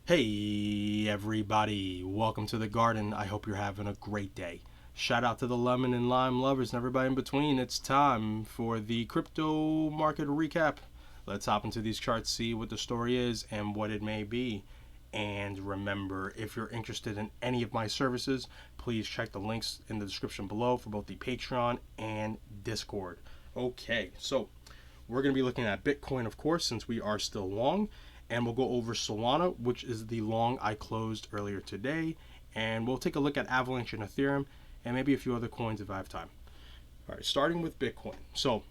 Hey everybody, welcome to the garden. I hope you're having a great day. Shout out to the lemon and lime lovers and everybody in between. It's time for the crypto market recap. Let's hop into these charts, see what the story is and what it may be. And remember, if you're interested in any of my services, please check the links in the description below for both the Patreon and Discord. Okay, so we're going to be looking at Bitcoin, of course, since we are still long. And we'll go over Solana, which is the long I closed earlier today. And we'll take a look at Avalanche and Ethereum and maybe a few other coins if I have time. All right, starting with Bitcoin. So,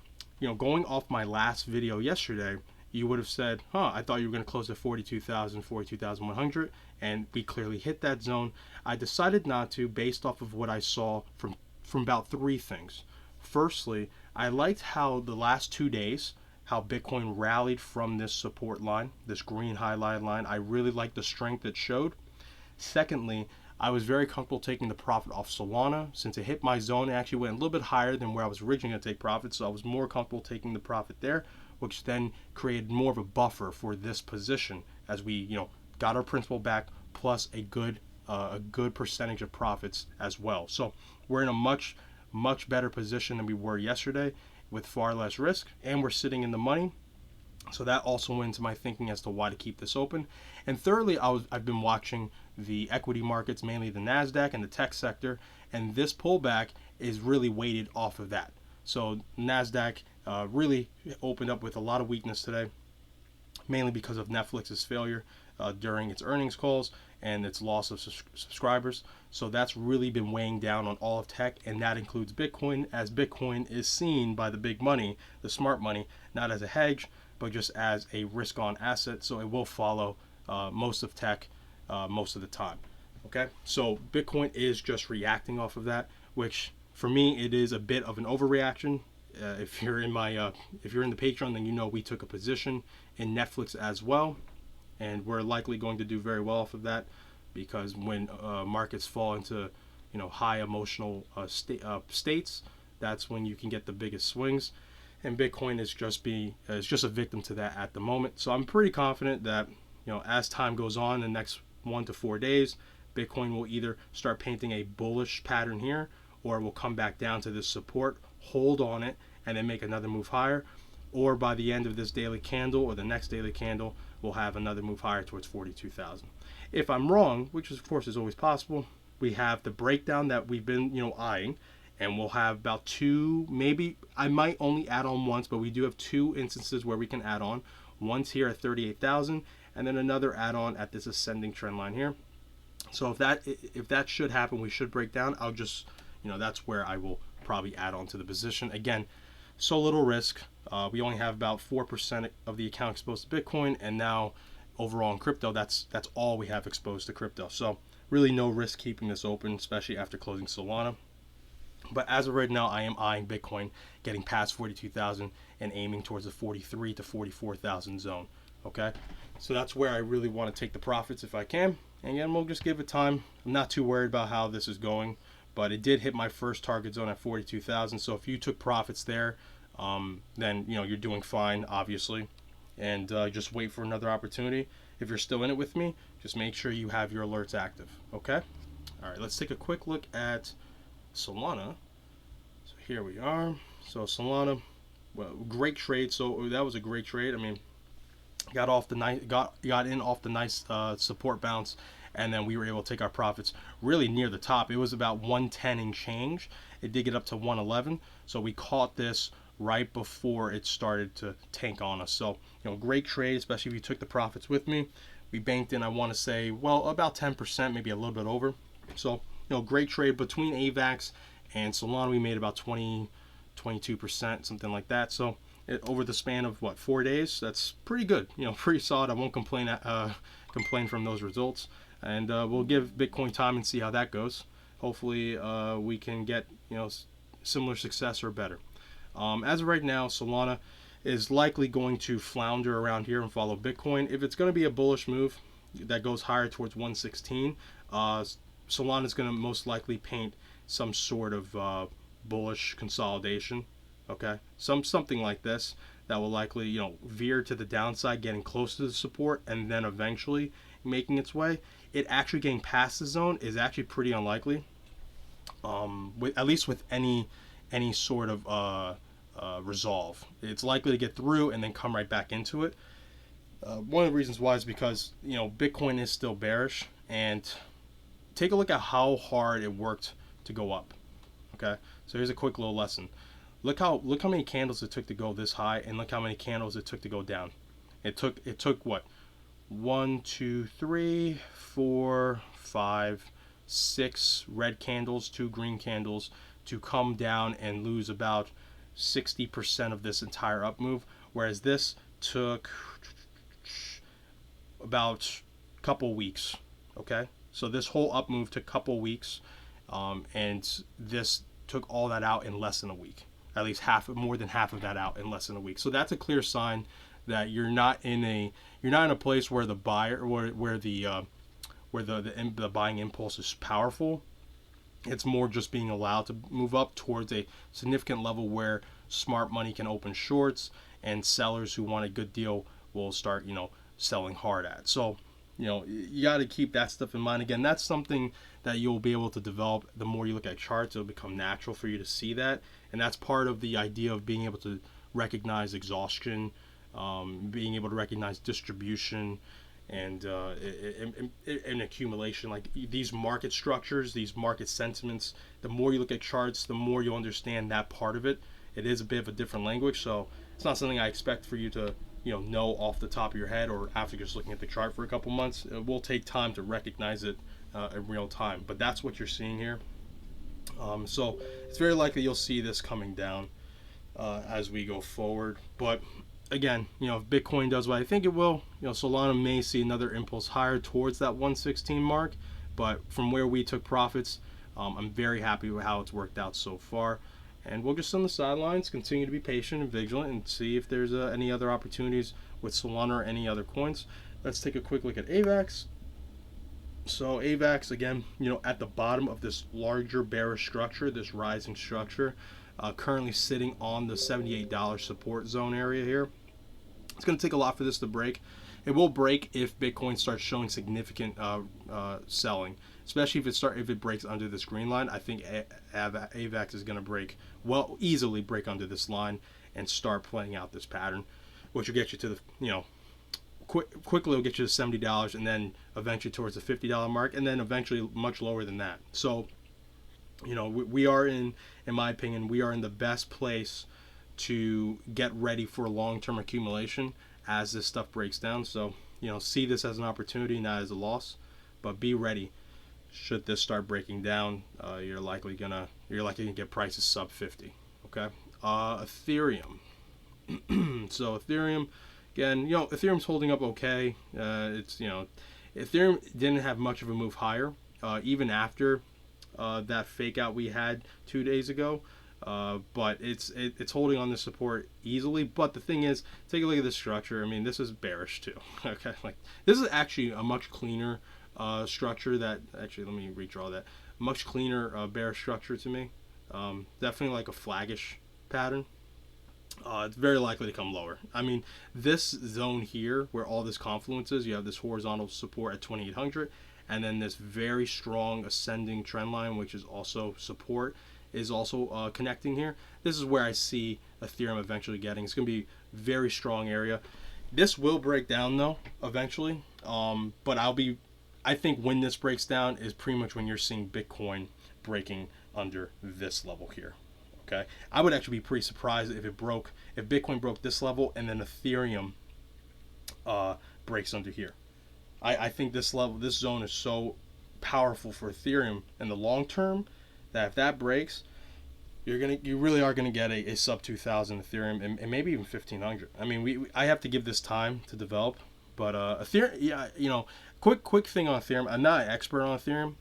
going off my last video yesterday, you would have said, I thought you were going to close at 42,000, 42,100, and we clearly hit that zone. I decided not to based off of what I saw from about three things. Firstly, I liked how the last 2 days, how Bitcoin rallied from this support line, this green highlight line. I really like the strength it showed. Secondly, I was very comfortable taking the profit off Solana. Since it hit my zone, it actually went a little bit higher than where I was originally going to take profit, so I was more comfortable taking the profit there, which then created more of a buffer for this position as we, got our principal back plus a good percentage of profits as well. So we're in a much better position than we were yesterday, with far less risk, and we're sitting in the money. So that also went into my thinking as to why to keep this open. And thirdly, I've been watching the equity markets, mainly the NASDAQ and the tech sector, and this pullback is really weighted off of that. So NASDAQ really opened up with a lot of weakness today, mainly because of Netflix's failure during its earnings calls and its loss of subscribers. So that's really been weighing down on all of tech, and that includes Bitcoin, as Bitcoin is seen by the big money, the smart money, not as a hedge, but just as a risk-on asset. So it will follow most of tech most of the time. Okay, so Bitcoin is just reacting off of that, which for me it is a bit of an overreaction. If you're in the Patreon, then you know we took a position in Netflix as well, and we're likely going to do very well off of that, because when markets fall into high emotional states, that's when you can get the biggest swings, and Bitcoin is just a victim to that at the moment. So I'm pretty confident that as time goes on, the next 1 to 4 days, Bitcoin will either start painting a bullish pattern here, or will come back down to this support, hold on it, and then make another move higher. Or by the end of this daily candle or the next daily candle, we'll have another move higher towards 42,000. If I'm wrong, which of course is always possible, we have the breakdown that we've been eyeing, and we'll have about two, maybe I might only add on once, but we do have two instances where we can add on. One's here at 38,000, and then another add-on at this ascending trend line here. So if that should happen, we should break down. I'll just that's where I will probably add on to the position. Again, so little risk. We only have about 4% of the account exposed to Bitcoin, and now overall in crypto, that's all we have exposed to crypto. So really no risk keeping this open, especially after closing Solana. But as of right now, I am eyeing Bitcoin getting past 42,000 and aiming towards the 43 to 44,000 zone. Okay, so that's where I really want to take the profits if I can. And again, we'll just give it time. I'm not too worried about how this is going, but it did hit my first target zone at 42,000. So if you took profits there, then you're doing fine, obviously, and just wait for another opportunity. If you're still in it with me, just make sure you have your alerts active. Okay. All right, let's take a quick look at Solana. So here we are. So Solana, well, great trade. So that was a great trade. I mean, got in off the nice support bounce, and then we were able to take our profits really near the top. It was about 110 and change. It did get up to 111, so we caught this right before it started to tank on us. So great trade, especially if you took the profits with me. We banked in, I want to say, well, about 10%, maybe a little bit over. So great trade. Between Avax and Solana, we made about 22%, something like that. So over the span of 4 days, that's pretty good, pretty solid. I won't complain from those results, and we'll give Bitcoin time and see how that goes. Hopefully we can get similar success or better. As of right now, Solana is likely going to flounder around here and follow Bitcoin. If it's going to be a bullish move that goes higher towards 116, Solana is going to most likely paint some sort of bullish consolidation. Okay, something like this that will likely veer to the downside, getting close to the support, and then eventually making its way. It actually getting past the zone is actually pretty unlikely. At least with any sort of resolve, it's likely to get through and then come right back into it. One of the reasons why is because Bitcoin is still bearish, and take a look at how hard it worked to go up. Okay, so here's a quick little lesson. Look how many candles it took to go this high, and look how many candles it took to go down. It took what? 1, 2, 3, 4, 5, 6 red candles, 2 green candles to come down and lose about 60% of this entire up move, whereas this took about a couple weeks. Okay, so this whole up move took a couple weeks, and this took all that out in less than a week. At least more than half of that out in less than a week. So that's a clear sign that you're not in a place where the buyer where the buying impulse is powerful. It's more just being allowed to move up towards a significant level where smart money can open shorts, and sellers who want a good deal will start selling hard at. So you got to keep that stuff in mind. Again, that's something that you'll be able to develop. The more you look at charts, it'll become natural for you to see that, and that's part of the idea of being able to recognize exhaustion, being able to recognize distribution, and accumulation. Like these market structures, these market sentiments, the more you look at charts, the more you'll understand that part of it. It is a bit of a different language, so it's not something I expect for you to know off the top of your head or after just looking at the chart for a couple months. It will take time to recognize it in real time, but that's what you're seeing here. So it's very likely you'll see this coming down as we go forward. But again, if Bitcoin does what I think it will, Solana may see another impulse higher towards that 116 mark. But from where we took profits, I'm very happy with how it's worked out so far. And we'll just on the sidelines continue to be patient and vigilant and see if there's any other opportunities with Solana or any other coins. Let's take a quick look at Avax. So Avax, again, at the bottom of this larger bearish structure, this rising structure, currently sitting on the $78 support zone area here. It's going to take a lot for this to break. It will break if Bitcoin starts showing significant selling, especially if it breaks under this green line. I think Avax is going to easily break under this line and start playing out this pattern, which will get you to the quickly will get you to $70, and then eventually towards the $50 mark, and then eventually much lower than that. So we are in my opinion, we are in the best place to get ready for long-term accumulation as this stuff breaks down. So see this as an opportunity, not as a loss, but be ready. Should this start breaking down, you're likely gonna get prices sub 50. Okay. Ethereum. So Ethereum, again, Ethereum's holding up okay. Ethereum didn't have much of a move higher, even after that fake out we had 2 days ago. But it's holding on to support easily. But the thing is, take a look at this structure. I mean, this is bearish too. Okay, like this is actually a much cleaner structure. That actually, let me redraw that. Much cleaner bearish structure to me. Definitely like a flaggish pattern. It's very likely to come lower. I mean, this zone here, where all this confluence is, you have this horizontal support at 2800, and then this very strong ascending trend line, which is also support, is also connecting here. This is where I see Ethereum eventually getting. It's going to be very strong area. This will break down though eventually, but I think when this breaks down is pretty much when you're seeing Bitcoin breaking under this level here. Okay, I would actually be pretty surprised if Bitcoin broke this level and then Ethereum breaks under here. I think this zone is so powerful for Ethereum in the long term that if that breaks, you really are gonna get a sub 2,000 Ethereum and maybe even 1,500. I mean, I have to give this time to develop, but Ethereum, yeah, quick thing on Ethereum. I'm not an expert on Ethereum,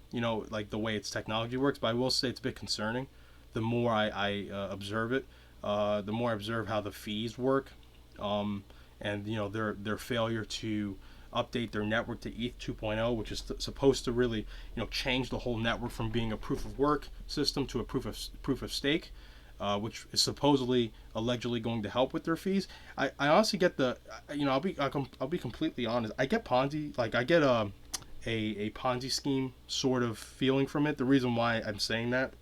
like the way its technology works, but I will say it's a bit concerning. The more I observe it, the more I observe how the fees work, and their failure to update their network to ETH 2.0, which is supposed to really change the whole network from being a proof of work system to a proof of stake. which is supposedly allegedly going to help with their fees. I honestly get the, I'll be completely honest. I get Ponzi, like I get a Ponzi scheme sort of feeling from it. The reason why I'm saying that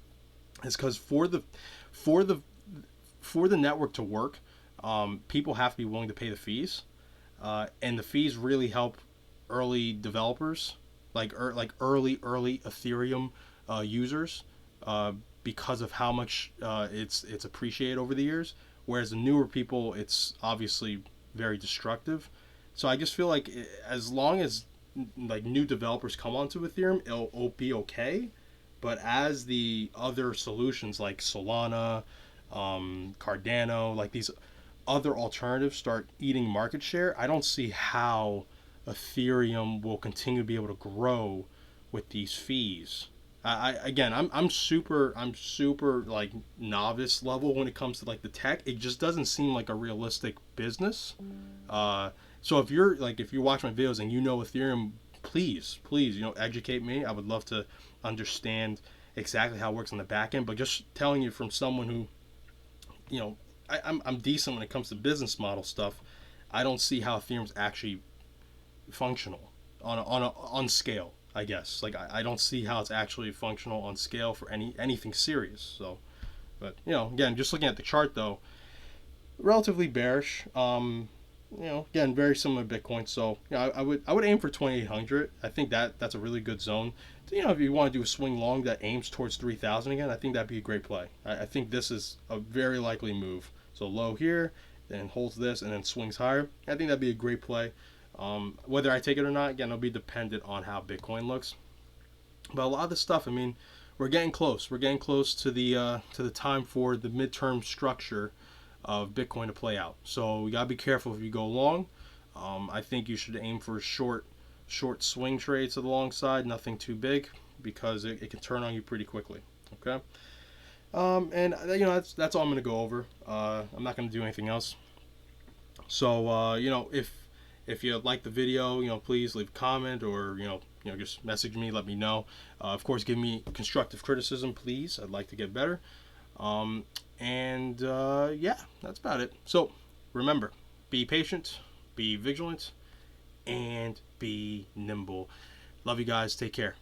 is because for the network to work, people have to be willing to pay the fees, and the fees really help early developers, like early Ethereum users, because of how much it's appreciated over the years. Whereas the newer people, it's obviously very destructive. So I just feel like as long as like new developers come onto Ethereum, it'll be okay. But as the other solutions like Solana, Cardano, like these other alternatives start eating market share, I don't see how Ethereum will continue to be able to grow with these fees. I'm super like novice level when it comes to like the tech. It just doesn't seem like a realistic business. So if you watch my videos and you know Ethereum, please educate me. I would love to understand exactly how it works on the back end. But just telling you from someone who, I'm decent when it comes to business model stuff. I don't see how Ethereum's actually functional on scale. I guess I don't see how it's actually functional on scale for anything serious. So, but again, just looking at the chart though, relatively bearish. Again, very similar to Bitcoin. So, I would aim for 2,800. I think that's a really good zone. So, if you want to do a swing long that aims towards 3,000 again, I think that'd be a great play. I think this is a very likely move. So low here, then holds this, and then swings higher. I think that'd be a great play. Whether I take it or not, again, it'll be dependent on how Bitcoin looks. But a lot of this stuff, I mean, we're getting close. We're getting close to the time for the midterm structure of Bitcoin to play out. So we gotta be careful if you go long. I think you should aim for short swing trades to the long side, nothing too big, because it can turn on you pretty quickly. Okay. And that's all I'm gonna go over. I'm not gonna do anything else. So if you like the video, please leave a comment or just message me, let me know. Of course, give me constructive criticism, please. I'd like to get better. Yeah, that's about it. So remember, be patient, be vigilant, and be nimble. Love you guys. Take care.